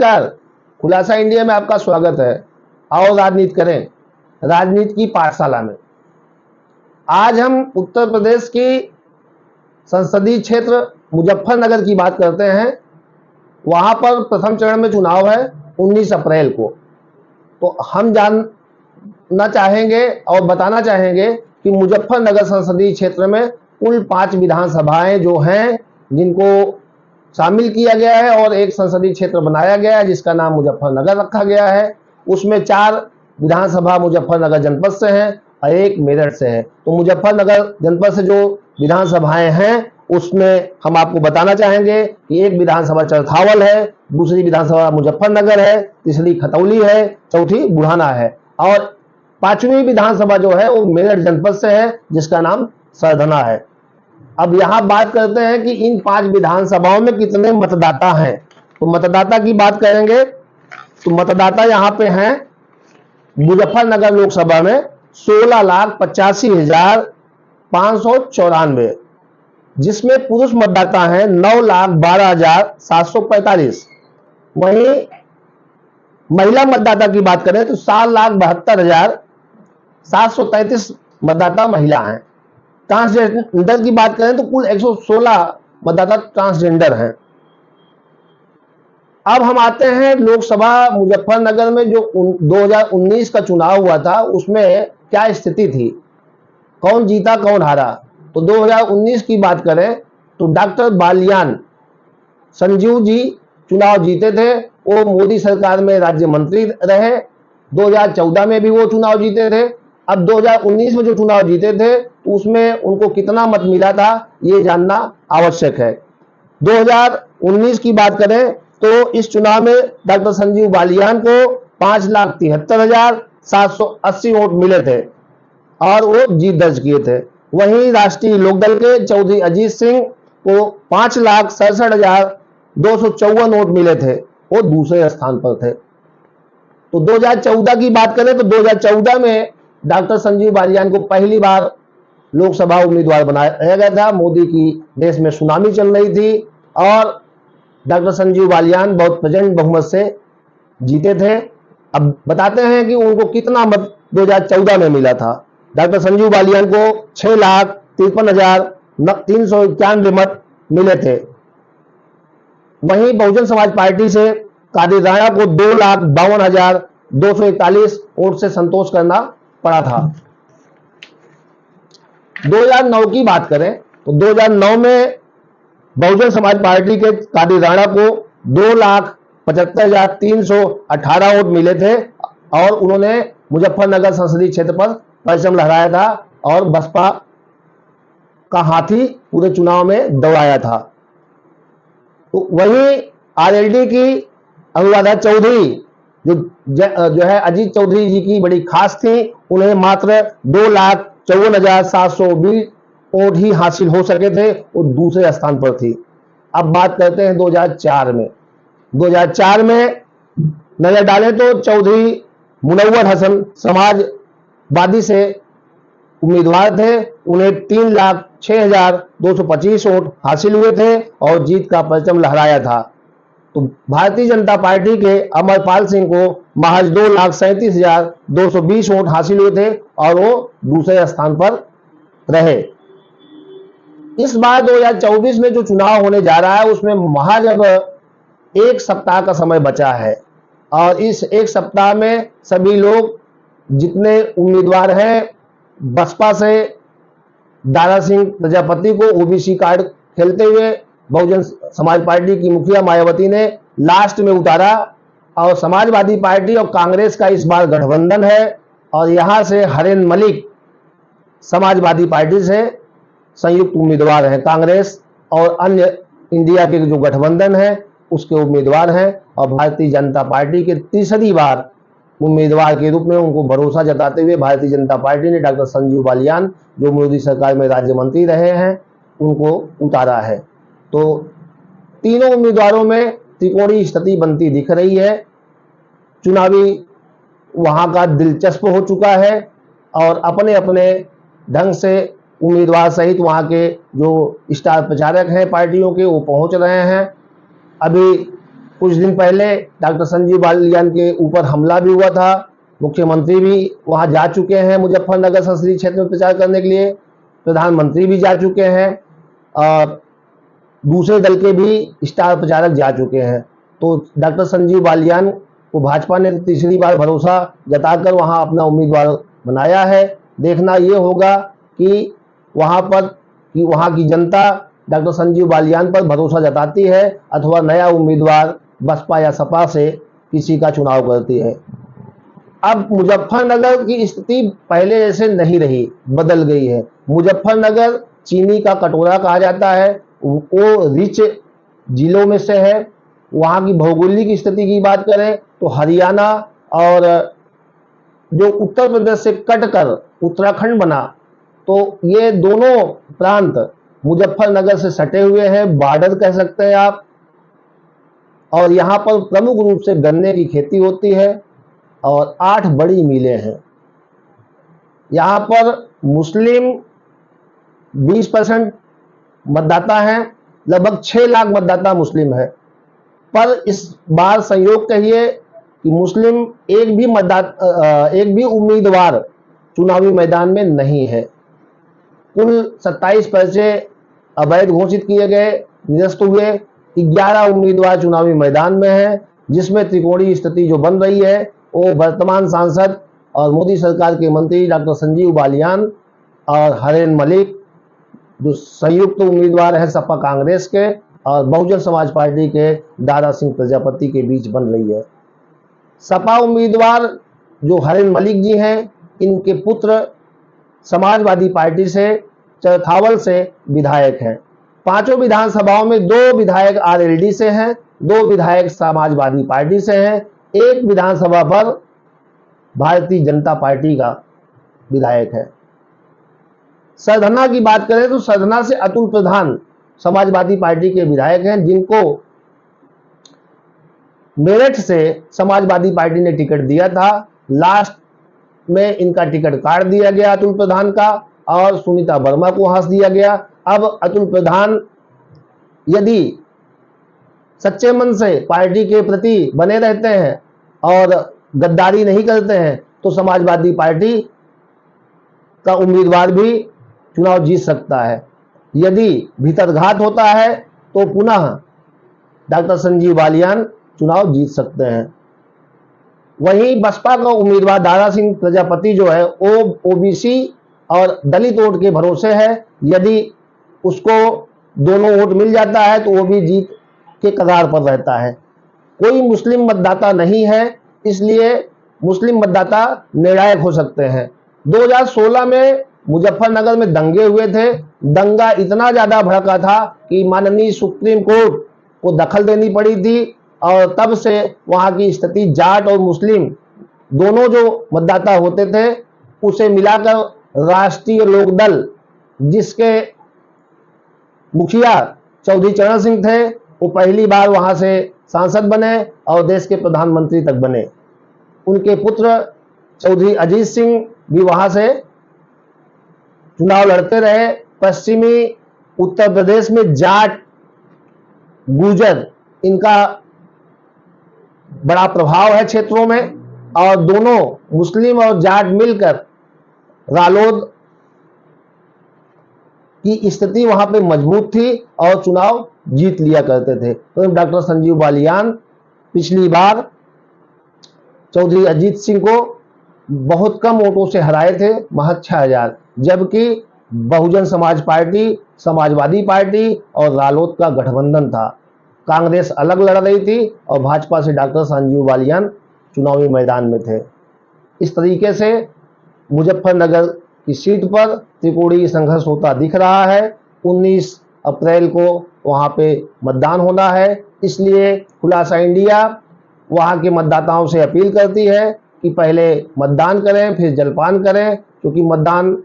नमस्कार, खुलासा इंडिया में आपका स्वागत है। आओ राजनीति करें, राजनीति की पाठशाला में। आज हम उत्तर प्रदेश की संसदीय क्षेत्र मुजफ्फरनगर की बात करते हैं। वहां पर प्रथम चरण में चुनाव है 19 अप्रैल को। तो हम जानना चाहेंगे और बताना चाहेंगे कि मुजफ्फरनगर संसदीय क्षेत्र में कुल 5 विधानसभाएं जो हैं जिनको शामिल किया गया है और एक संसदीय क्षेत्र बनाया गया है जिसका नाम मुजफ्फरनगर रखा गया है। उसमें 4 विधानसभा मुजफ्फरनगर जनपद से हैं और 1 मेरठ से है। तो मुजफ्फरनगर जनपद से जो विधानसभाएं हैं उसमें हम आपको बताना चाहेंगे कि एक विधानसभा चरथावल है, दूसरी विधानसभा मुजफ्फरनगर है, तीसरी खतौली है, चौथी बुढ़ाना है और 5वीं विधानसभा जो है वो मेरठ जनपद से है जिसका नाम सरधना है। अब यहां बात करते हैं कि इन 5 विधानसभाओं में कितने मतदाता हैं। तो मतदाता की बात करेंगे तो मतदाता यहां पे हैं मुजफ्फरनगर लोकसभा में 16,85,594, जिसमें पुरुष मतदाता हैं 9,12,745। वहीं महिला मतदाता की बात करें तो 7,72,733 मतदाता महिला हैं। ट्रांसजेंडर की बात करें तो कुल 116 मतदाता ट्रांसजेंडर हैं। अब हम आते हैं लोकसभा मुजफ्फरनगर में जो 2019 का चुनाव हुआ था उसमें क्या स्थिति थी, कौन जीता कौन हारा। तो 2019 की बात करें तो डॉक्टर बालियान संजीव जी चुनाव जीते थे। वो मोदी सरकार में राज्य मंत्री रहे। 2014 में भी वो चुनाव जीते थे। अब 2019 में जो चुनाव जीते थे तो उसमें उनको कितना मत मिला था ये जानना आवश्यक है। 2019 की बात करें तो इस चुनाव में डॉक्टर संजीव बालियान को 5,73,780 वोट मिले थे और वो जीत दर्ज किए थे। वहीं राष्ट्रीय लोकदल के चौधरी अजीत सिंह को 5,67,254 वोट मिले थे, वो दूसरे स्थान पर थे। तो 2014 की बात करें तो 2014 में डॉक्टर संजीव बालियान को पहली बार लोकसभा उम्मीदवार बनाया गया था। मोदी की देश में सुनामी चल रही थी और डॉक्टर संजीव बालियान बहुत प्रचंड बहुमत से जीते थे। अब बताते हैं कि उनको कितना मत 2014 में मिला था। डॉक्टर संजीव बालियान को 6,53,391 मत मिले थे। वहीं बहुजन समाज पार्टी से कादिर राणा को 2,52,241 वोट से संतोष करना पड़ा था। 2009 की बात करें तो 2009 में बहुजन समाज पार्टी के कादिर राणा को 2,75,318 वोट मिले थे और उन्होंने मुजफ्फरनगर संसदीय क्षेत्र पर परचम लहराया था और बसपा का हाथी पूरे चुनाव में दौड़ाया था। तो वहीं आरएलडी की अनुराधा चौधरी जो है अजीत चौधरी जी की बड़ी खास थी। उन्हें मात्र 2,54,720 वोट ही हासिल हो सके थे, वो दूसरे स्थान पर थी। अब बात करते हैं 2004 में। 2004 में नजर डालें तो चौधरी मुनव्वर हसन समाजवादी से उम्मीदवार थे। उन्हें 3,06,225 वोट हासिल हुए थे और जीत का परचम लहराया था। तो भारतीय जनता पार्टी के अमरपाल सिंह को महज 2,37,220 वोट हासिल हुए थे और वो दूसरे स्थान पर रहे। इस बार 2024 में जो चुनाव होने जा रहा है उसमें महज अब 1 सप्ताह का समय बचा है और इस 1 सप्ताह में सभी लोग जितने उम्मीदवार हैं, बसपा से दारा सिंह प्रजापति को ओबीसी कार्ड खेलते हुए बहुजन समाज पार्टी की मुखिया मायावती ने लास्ट में उतारा और समाजवादी पार्टी और कांग्रेस का इस बार गठबंधन है और यहां से हरेन मलिक समाजवादी पार्टी से संयुक्त उम्मीदवार हैं। कांग्रेस और अन्य इंडिया के जो गठबंधन है उसके उम्मीदवार हैं और भारतीय जनता पार्टी के तीसरी बार उम्मीदवार के रूप में उनको भरोसा जताते हुए भारतीय जनता पार्टी ने डॉक्टर संजीव बालियान जो मोदी सरकार में राज्य मंत्री रहे हैं उनको उतारा है। तो तीनों उम्मीदवारों में त्रिकोणीय स्थिति बनती दिख रही है। चुनावी वहां का दिलचस्प हो चुका है और अपने अपने ढंग से उम्मीदवार सहित वहां के जो स्टार प्रचारक हैं पार्टियों के वो पहुंच रहे हैं। अभी कुछ दिन पहले डॉक्टर संजीव बालियान के ऊपर हमला भी हुआ था। मुख्यमंत्री भी वहां जा चुके हैं मुजफ्फरनगर संसदीय क्षेत्र में प्रचार करने के लिए, प्रधानमंत्री भी जा चुके हैं और दूसरे दल के भी स्टार प्रचारक जा चुके हैं। तो डॉक्टर संजीव बालियान को भाजपा ने तीसरी बार भरोसा जताकर वहां अपना उम्मीदवार बनाया है। देखना ये होगा कि वहां की जनता डॉक्टर संजीव बालियान पर भरोसा जताती है अथवा नया उम्मीदवार बसपा या सपा से किसी का चुनाव करती है। अब मुजफ्फरनगर की स्थिति पहले जैसे नहीं रही, बदल गई है। मुजफ्फरनगर चीनी का कटोरा कहा जाता है, वो रिच जिलों में से है। वहां की भौगोलिक स्थिति की बात करें तो हरियाणा और जो उत्तर प्रदेश से कटकर उत्तराखंड बना, तो ये दोनों प्रांत मुजफ्फरनगर से सटे हुए हैं, बॉर्डर कह सकते हैं आप। और यहाँ पर प्रमुख रूप से गन्ने की खेती होती है और 8 बड़ी मिलें हैं। यहाँ पर मुस्लिम 20% मतदाता हैं, लगभग 6 लाख मतदाता मुस्लिम है। पर इस बार संयोग कहिए कि मुस्लिम एक भी उम्मीदवार चुनावी मैदान में नहीं है। कुल 27 पर्चे अवैध घोषित किए गए, निरस्त हुए। 11 उम्मीदवार चुनावी मैदान में हैं, जिसमें त्रिकोणीय स्थिति जो बन रही है वो वर्तमान सांसद और मोदी सरकार के मंत्री डॉक्टर संजीव बालियान और हरेन मलिक जो संयुक्त उम्मीदवार हैं सपा कांग्रेस के और बहुजन समाज पार्टी के दारा सिंह प्रजापति के बीच बन रही है। सपा उम्मीदवार जो हरेन मलिक जी हैं, इनके पुत्र समाजवादी पार्टी से चरथावल से विधायक हैं। 5 विधानसभाओं में 2 विधायक आरएलडी से हैं, 2 विधायक समाजवादी पार्टी से हैं, 1 विधानसभा पर भारतीय जनता पार्टी का विधायक है। सरधना की बात करें तो सरधना से अतुल प्रधान समाजवादी पार्टी के विधायक हैं, जिनको मेरठ से समाजवादी पार्टी ने टिकट दिया था। लास्ट में इनका टिकट काट दिया गया अतुल प्रधान का और सुनीता वर्मा को हंस दिया गया। अब अतुल प्रधान यदि सच्चे मन से पार्टी के प्रति बने रहते हैं और गद्दारी नहीं करते हैं तो समाजवादी पार्टी का उम्मीदवार भी चुनाव जीत सकता है। यदि भीतरघात होता है तो पुनः डॉक्टर संजीव बालियान चुनाव जीत सकते हैं। वहीं बसपा का उम्मीदवार दारा सिंह प्रजापति जो है वो ओबीसी और दलित वोट के भरोसे है। यदि उसको दोनों वोट मिल जाता है तो वो भी जीत के कगार पर रहता है। कोई मुस्लिम मतदाता नहीं है, इसलिए मुस्लिम मतदाता निर्णायक हो सकते हैं। 2016 में मुजफ्फरनगर में दंगे हुए थे। दंगा इतना ज्यादा भड़का था कि माननीय सुप्रीम कोर्ट को दखल देनी पड़ी थी और तब से वहां की स्थिति जाट और मुस्लिम दोनों जो मतदाता होते थे उसे मिलाकर राष्ट्रीय लोकदल, जिसके मुखिया चौधरी चरण सिंह थे, वो पहली बार वहां से सांसद बने और देश के प्रधानमंत्री तक बने। उनके पुत्र चौधरी अजीत सिंह भी वहां से चुनाव लड़ते रहे। पश्चिमी उत्तर प्रदेश में जाट, गुर्जर, इनका बड़ा प्रभाव है क्षेत्रों में और दोनों मुस्लिम और जाट मिलकर रालोद की स्थिति वहां पे मजबूत थी और चुनाव जीत लिया करते थे। तो डॉक्टर संजीव बालियान पिछली बार चौधरी अजीत सिंह को बहुत कम वोटों से हराए थे, महज 6000, जबकि बहुजन समाज पार्टी, समाजवादी पार्टी और रालोद का गठबंधन था। कांग्रेस अलग लड़ रही थी और भाजपा से डॉक्टर संजीव बालियान चुनावी मैदान में थे। इस तरीके से मुजफ्फरनगर की सीट पर त्रिकोणीय संघर्ष होता दिख रहा है। 19 अप्रैल को वहां पे मतदान होना है, इसलिए खुलासा इंडिया वहां के मतदाताओं से अपील करती है कि पहले मतदान करें फिर जलपान करें, क्योंकि मतदान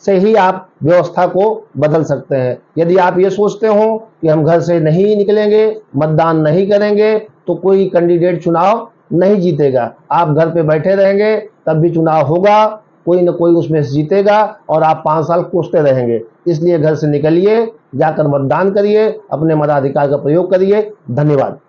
से ही आप व्यवस्था को बदल सकते हैं। यदि आप ये सोचते हो कि हम घर से नहीं निकलेंगे, मतदान नहीं करेंगे, तो कोई कैंडिडेट चुनाव नहीं जीतेगा। आप घर पे बैठे रहेंगे तब भी चुनाव होगा, कोई न कोई उसमें से जीतेगा और आप 5 साल कोसते रहेंगे। इसलिए घर से निकलिए, जाकर मतदान करिए, अपने मताधिकार का प्रयोग करिए। धन्यवाद।